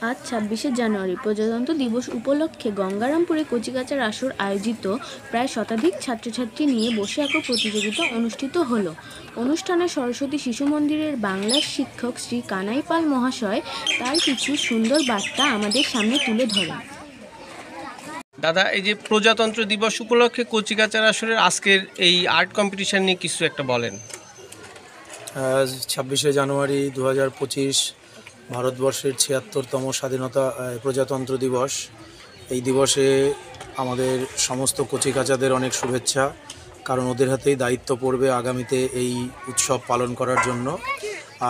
আজ ২৬শে জানুয়ারি প্রজাতন্ত্র দিবস উপলক্ষে গঙ্গারামপুরে কচিকাঁচার আসর আয়োজিত প্রায় শতাধিক ছাত্রছাত্রী নিয়ে বসে আঁকো প্রতিযোগিতা অনুষ্ঠিত হলো। অনুষ্ঠানে সরস্বতী শিশু মন্দিরের বাংলার শিক্ষক শ্রী কানাই পাল মহাশয় তার কিছু সুন্দর বার্তা আমাদের সামনে তুলে ধরেন। দাদা, এই যে প্রজাতন্ত্র দিবস উপলক্ষে কচিকাঁচার আসরের আজকের এই আর্ট কম্পিটিশন নিয়ে কিছু একটা বলেন। ২৬শে জানুয়ারি ২০২৫ ভারতবর্ষের ৭৬তম স্বাধীনতা প্রজাতন্ত্র দিবস। এই দিবসে আমাদের সমস্ত কচিকাঁচাদের অনেক শুভেচ্ছা, কারণ ওদের হাতেই দায়িত্ব পড়বে আগামীতে এই উৎসব পালন করার জন্য।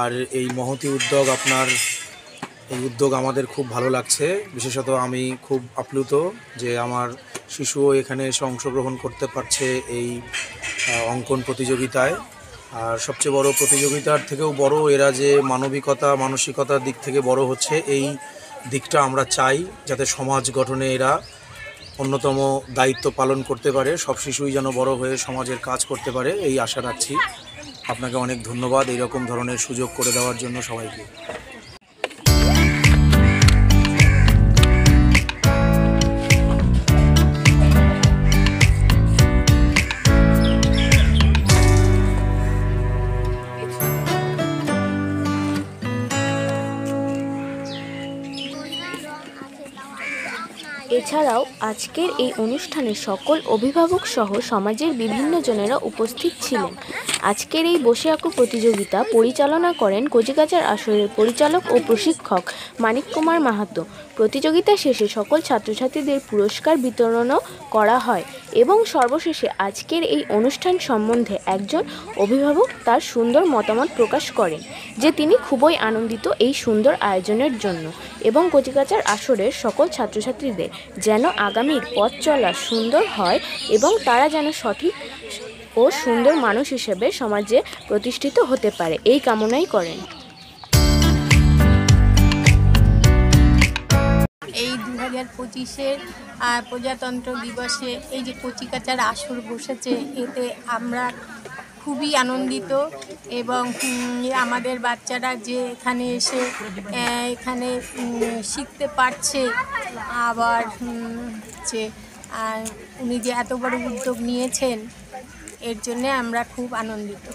আর এই মহতী উদ্যোগ এই উদ্যোগ আমাদের খুব ভালো লাগছে। বিশেষত আমি খুব আপ্লুত যে আমার শিশুও এখানে এসে অংশগ্রহণ করতে পারছে এই অঙ্কন প্রতিযোগিতায়। আর সবচেয়ে বড় প্রতিযোগিতার থেকেও বড়, এরা যে মানসিকতার দিক থেকে বড় হচ্ছে, এই দিকটা আমরা চাই যাতে সমাজ গঠনে এরা অন্যতম দায়িত্ব পালন করতে পারে। সব শিশুই যেন বড় হয়ে সমাজের কাজ করতে পারে, এই আশা রাখছি। আপনাকে অনেক ধন্যবাদ এইরকম ধরনের সুযোগ করে দেওয়ার জন্য সবাইকে। এছাড়াও আজকের এই অনুষ্ঠানে সকল অভিভাবক সহ সমাজের বিভিন্ন জনেরা উপস্থিত ছিলেন। আজকের এই বসে আঁকো প্রতিযোগিতা পরিচালনা করেন কচিকাঁচার আসরের পরিচালক ও প্রশিক্ষক মানিক কুমার মাহাতো। প্রতিযোগিতা শেষে সকল ছাত্রছাত্রীদের পুরস্কার বিতরণও করা হয় এবং সর্বশেষে আজকের এই অনুষ্ঠান সম্বন্ধে একজন অভিভাবক তার সুন্দর মতামত প্রকাশ করেন যে তিনি খুবই আনন্দিত এই সুন্দর আয়োজনের জন্য এবং কচিকাঁচার আসরের সকল ছাত্রছাত্রীদের যেন আগামীর পথ চলা সুন্দর হয় এবং তারা যেন সঠিক ও সুন্দর মানুষ হিসেবে সমাজে প্রতিষ্ঠিত হতে পারে, এই কামনাই করেন। এই ২০২৫-এর প্রজাতন্ত্র দিবসে এই যে কচিকাঁচার আসর বসেছে, এতে আমরা খুবই আনন্দিত এবং আমাদের বাচ্চারা যে এখানে এসে এখানে শিখতে পারছে, আবার যে উনি যে এত বড় উদ্যোগ নিয়েছেন এর জন্যে আমরা খুব আনন্দিত।